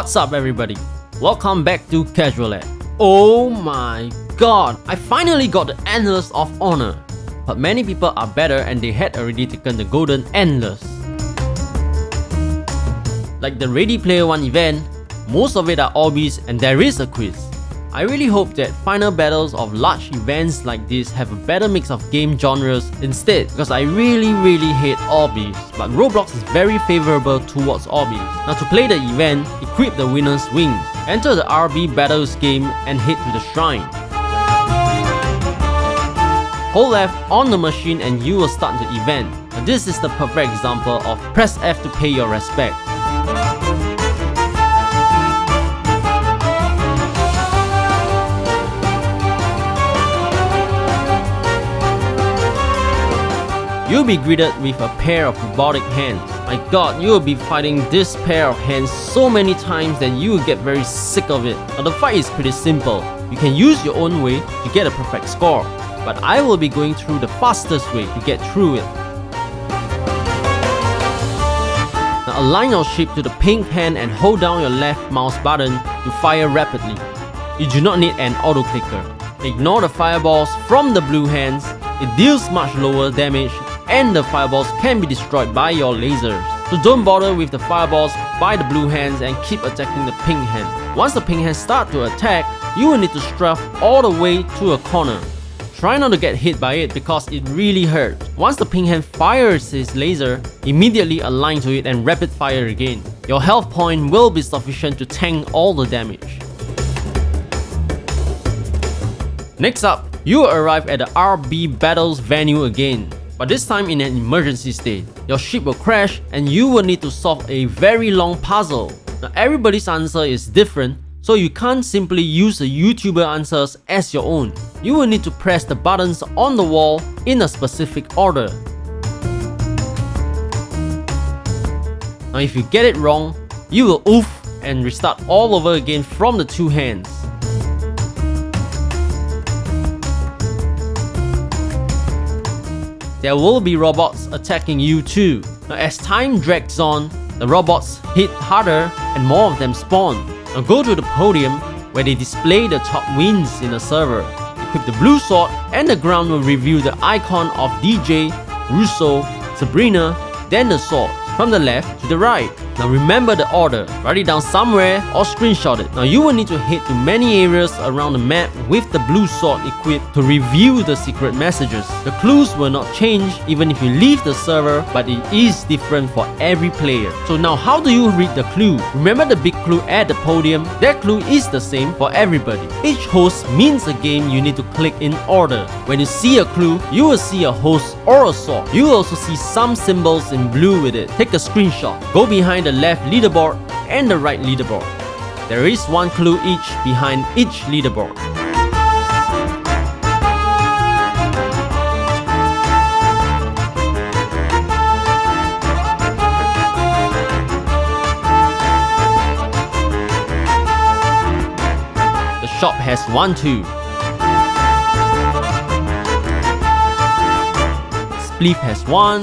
What's up everybody? Welcome back to Casual Ed. Oh my god, I finally got the Antlers of Honor. But many people are better and they had already taken the Golden Antlers. Like the Ready Player One event, most of it are obbies and there is a quiz. I really hope that final battles of large events like this have a better mix of game genres instead, because I really hate obbies, but Roblox is very favorable towards obbies. Now to play the event, equip the winner's wings, enter the RB Battles game and head to the shrine. Hold left on the machine and you will start the event. Now this is the perfect example of press F to pay your respect. You'll be greeted with a pair of robotic hands. My god, you will be fighting this pair of hands so many times that you will get very sick of it. Now the fight is pretty simple. You can use your own way to get a perfect score, but I will be going through the fastest way to get through it. Now align your ship to the pink hand and hold down your left mouse button to fire rapidly. You do not need an auto clicker. Ignore the fireballs from the blue hands. It deals much lower damage and the fireballs can be destroyed by your lasers. So don't bother with the fireballs by the blue hands and keep attacking the pink hand. Once the pink hands start to attack, you will need to strafe all the way to a corner. Try not to get hit by it because it really hurts. Once the pink hand fires his laser, immediately align to it and rapid fire again. Your health point will be sufficient to tank all the damage. Next up, you will arrive at the RB Battles venue again, but this time in an emergency state. Your ship will crash and you will need to solve a very long puzzle. Now everybody's answer is different, so you can't simply use the YouTuber answers as your own. You will need to press the buttons on the wall in a specific order. Now if you get it wrong, you will oof and restart all over again from the two hands. There will be robots attacking you too. Now as time drags on, the robots hit harder and more of them spawn. Now go to the podium where they display the top wins in the server. Equip the blue sword and the ground will reveal the icon of DJ, Russo, Sabrina, then the sword from the left to the right. Now remember the order, write it down somewhere or screenshot it. Now you will need to head to many areas around the map with the blue sword equipped to review the secret messages. The clues will not change even if you leave the server, but it is different for every player. So now how do you read the clue? Remember the big clue at the podium? That clue is the same for everybody. Each host means a game you need to click in order. When you see a clue, you will see a host or a sword. You will also see some symbols in blue with it. Take a screenshot. Go behind the left leaderboard and the right leaderboard. There is one clue each behind each leaderboard. The shop has one too. Spliff has one.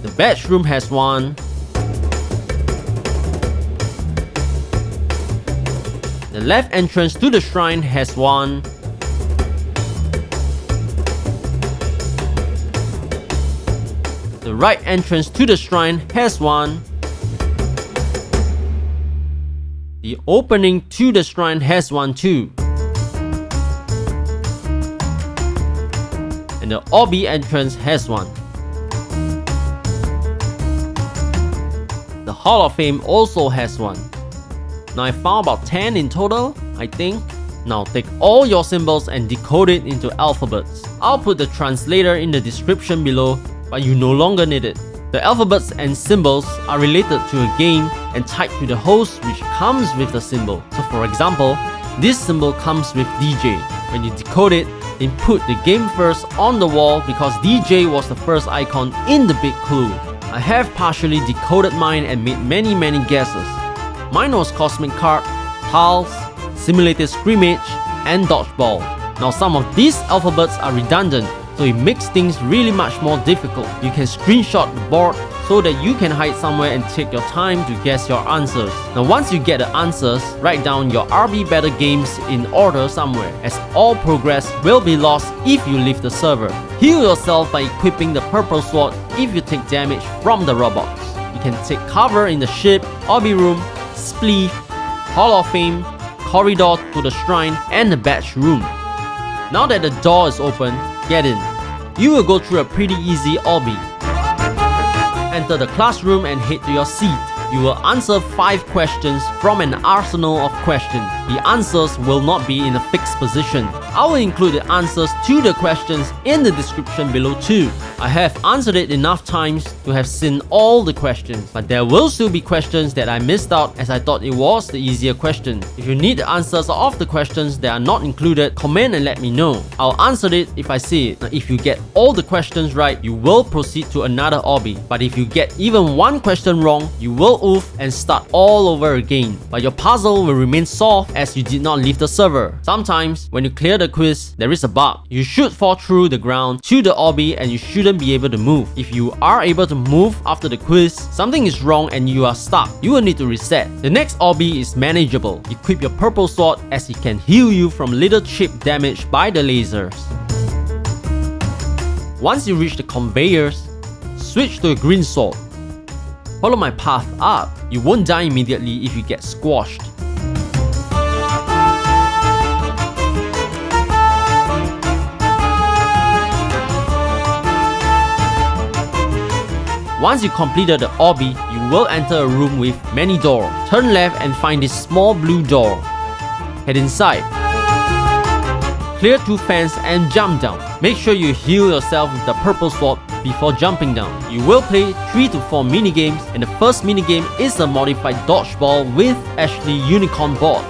The badge room has one. The left entrance to the shrine has one. The right entrance to the shrine has one. The opening to the shrine has one too. And the obby entrance has one. The Hall of Fame also has one. Now I found about 10 in total, I think. Now take all your symbols and decode it into alphabets. I'll put the translator in the description below, but you no longer need it. The alphabets and symbols are related to a game and tied to the host which comes with the symbol. So for example, this symbol comes with DJ. When you decode it, then put the game first on the wall because DJ was the first icon in the big clue. I have partially decoded mine and made many guesses. Mine was Cosmic Card, Tiles, Simulated Scrimmage, and Dodgeball. Now some of these alphabets are redundant, so it makes things really much more difficult. You can screenshot the board so that you can hide somewhere and take your time to guess your answers. Now once you get the answers, write down your RB battle games in order somewhere, as all progress will be lost if you leave the server. Heal yourself by equipping the purple sword if you take damage from the robots. You can take cover in the ship, obby room, spleef, Hall of Fame, corridor to the shrine, and the badge room. Now that the door is open, get in. You will go through a pretty easy obby. Enter the classroom and head to your seat. You will answer 5 questions from an arsenal of questions. The answers will not be in a fixed position. I will include the answers to the questions in the description below too. I have answered it enough times to have seen all the questions, but there will still be questions that I missed out as I thought it was the easier question. If you need the answers of the questions that are not included, comment and let me know. I'll answer it if I see it. Now, if you get all the questions right, you will proceed to another obby. But if you get even one question wrong, you will oof and start all over again. But your puzzle will remain solved as you did not leave the server. Sometimes, when you clear the quiz, there is a bug. You should fall through the ground to the obby and you shouldn't be able to move. If you are able to move after the quiz, something is wrong and you are stuck. You will need to reset. The next obby is manageable. Equip your purple sword as it can heal you from little chip damage by the lasers. Once you reach the conveyors, switch to a green sword. Follow my path up. You won't die immediately if you get squashed. Once you completed the obby, you will enter a room with many doors. Turn left and find this small blue door. Head inside. Clear 2 fans and jump down. Make sure you heal yourself with the purple sword before jumping down. You will play 3 to 4 minigames, and the first minigame is a modified dodgeball with Ashley Unicorn board.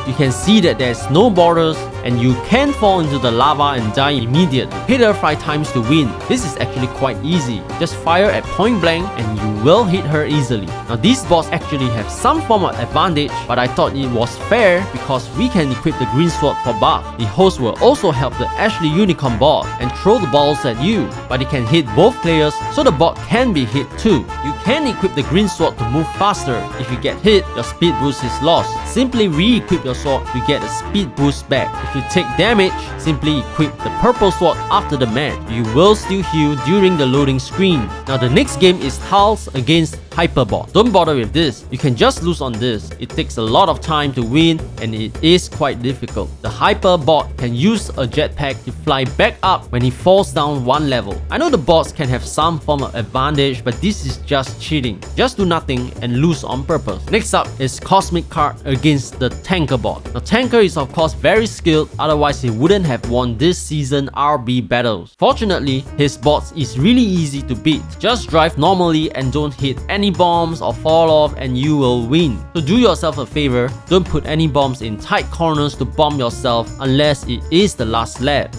You can see that there's no borders and you can fall into the lava and die immediately. Hit her 5 times to win. This is actually quite easy. Just fire at point blank and you will hit her easily. Now these bots actually have some form of advantage, but I thought it was fair because we can equip the green sword for buff. The host will also help the Ashley Unicorn bot and throw the balls at you, but it can hit both players so the bot can be hit too. You can equip the green sword to move faster. If you get hit, your speed boost is lost. Simply re-equip your sword to get a speed boost back. If you take damage, simply equip the purple sword after the match. You will still heal during the loading screen. Now the next game is Tiles against Hyperbot. Don't bother with this. You can just lose on this. It takes a lot of time to win and it is quite difficult. The Hyperbot can use a jetpack to fly back up when he falls down 1 level. I know the bots can have some form of advantage, but this is just cheating. Just do nothing and lose on purpose. Next up is Cosmic Card against the Tanker bot. Now Tanker is of course very skilled, otherwise he wouldn't have won this season RB battles. Fortunately, his bots is really easy to beat. Just drive normally and don't hit any bombs or fall off and you will win. So do yourself a favor, don't put any bombs in tight corners to bomb yourself unless it is the last lap.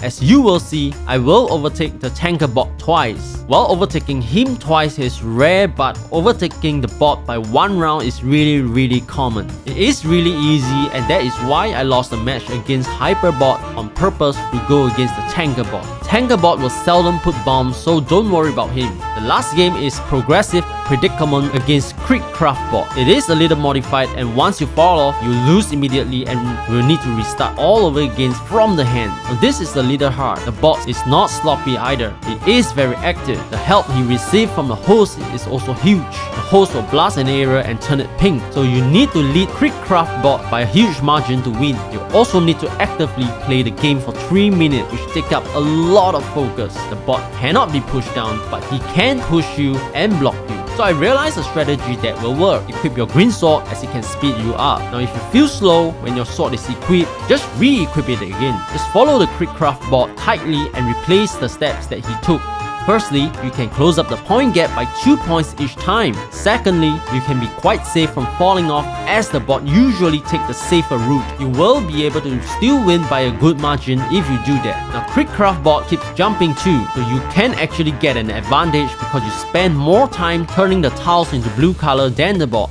As you will see, I will overtake the tanker bot twice. While overtaking him twice is rare, but overtaking the bot by 1 round is really common. It is really easy and that is why I lost the match against Hyperbot on purpose to go against the tanker bot. Tanker bot will seldom put bombs, so don't worry about him. The last game is Progressive Predicament against Crickcraft bot. It is a little modified and once you fall off, you lose immediately and will need to restart all over again from the hand. So this is a little hard. The bot is not sloppy either. It is very active. The help he received from the host is also huge. The host will blast an area and turn it pink. So you need to lead Crickcraft bot by a huge margin to win. You also need to actively play the game for 3 minutes, which take up a lot of focus. The bot cannot be pushed down, but he can push you and block you. So I realized a strategy that will work. Equip your green sword as it can speed you up. Now if you feel slow when your sword is equipped, just re-equip it again. Just follow the Crickcraft bot tightly and replace the steps that he took. Firstly, you can close up the point gap by 2 points each time. Secondly, you can be quite safe from falling off as the bot usually take the safer route. You will be able to still win by a good margin if you do that. Now Crickcraft bot keeps jumping too, so you can actually get an advantage because you spend more time turning the tiles into blue color than the bot.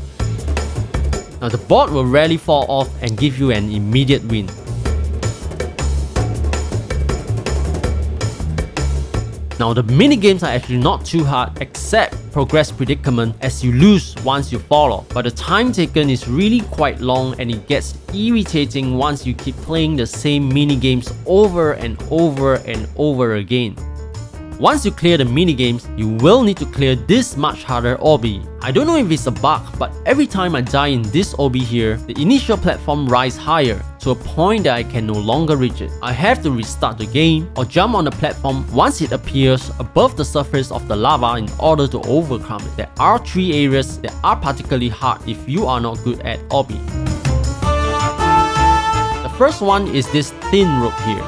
Now the bot will rarely fall off and give you an immediate win. Now the minigames are actually not too hard except progress predicament, as you lose once you fall off, but the time taken is really quite long and it gets irritating once you keep playing the same minigames over and over and over again. Once you clear the minigames, you will need to clear this much harder obby. I don't know if it's a bug, but every time I die in this obby here, the initial platform rises higher to a point that I can no longer reach it. I have to restart the game or jump on the platform once it appears above the surface of the lava in order to overcome it. There are 3 areas that are particularly hard if you are not good at obby. The first one is this thin rope here.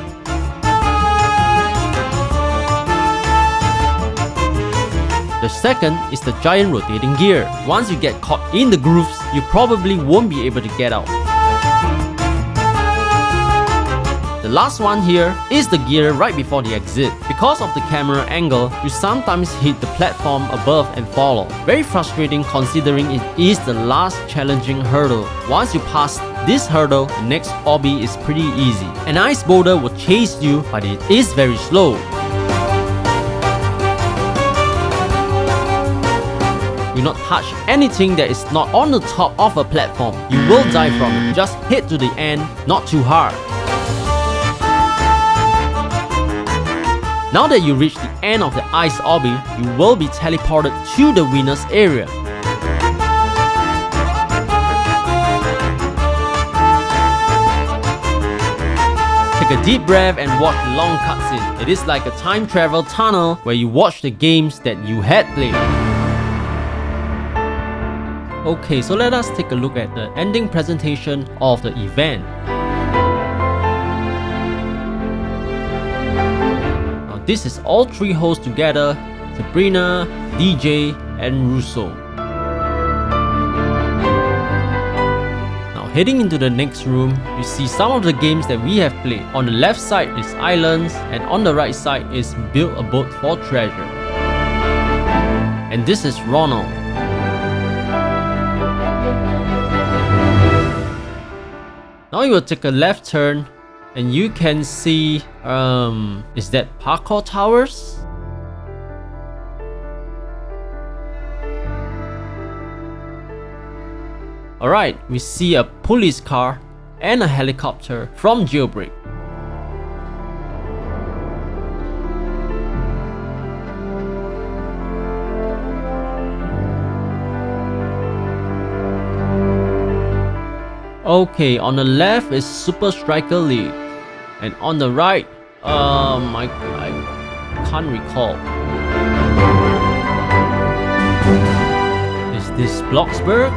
The second is the giant rotating gear. Once you get caught in the grooves, you probably won't be able to get out. The last one here is the gear right before the exit. Because of the camera angle, you sometimes hit the platform above and fall off. Very frustrating considering it is the last challenging hurdle. Once you pass this hurdle, the next obby is pretty easy. An ice boulder will chase you, but it is very slow. Do not touch anything that is not on the top of a platform. You will die from it. Just hit to the end, not too hard. Now that you reach the end of the ice obby, you will be teleported to the winner's area. Take a deep breath and watch the long cutscene. It is like a time travel tunnel where you watch the games that you had played. Okay, so let us take a look at the ending presentation of the event. Now this is all 3 hosts together: Sabrina, DJ, and Russo. Now heading into the next room, you see some of the games that we have played. On the left side is Islands, and on the right side is Build a Boat for Treasure. And this is Ronald. Now you will take a left turn and you can see, is that Parkour Towers? Alright, we see a police car and a helicopter from Jailbreak. Okay, on the left is Super Striker League, and on the right, I can't recall. Is this Bloxburg?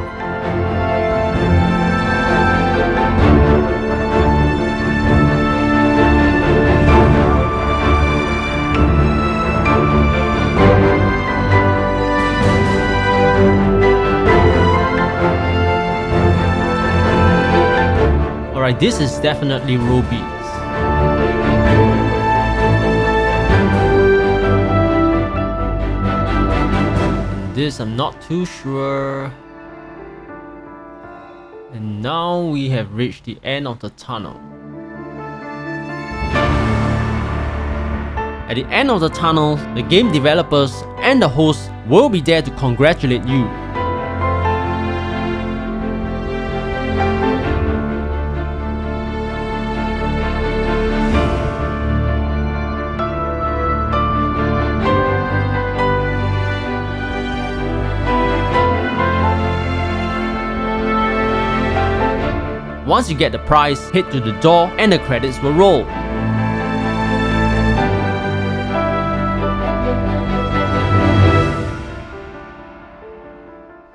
Alright, this is definitely Robies. And this I'm not too sure. And now we have reached the end of the tunnel. At the end of the tunnel, the game developers and the hosts will be there to congratulate you. Once you get the prize, head to the door and the credits will roll.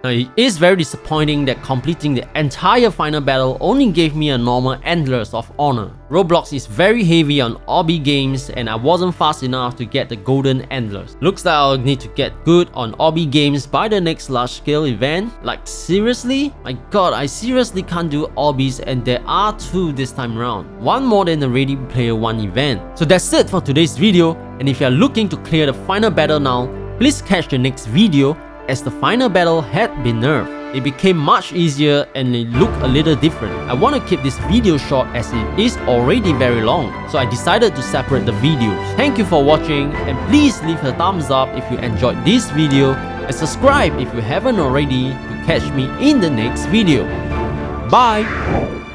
Now it is very disappointing that completing the entire final battle only gave me a normal Antlers of Honor. Roblox is very heavy on obby games and I wasn't fast enough to get the Golden Antlers. Looks like I'll need to get good on obby games by the next large scale event. Like seriously? My god, I seriously can't do obbies and there are 2 this time around. One more than the Ready Player One event. So that's it for today's video, and if you are looking to clear the final battle now, please catch the next video as the final battle had been nerfed. it became much easier and it looked a little different. I want to keep this video short as it is already very long, so I decided to separate the videos. Thank you for watching, and please leave a thumbs up if you enjoyed this video and subscribe if you haven't already to catch me in the next video. Bye!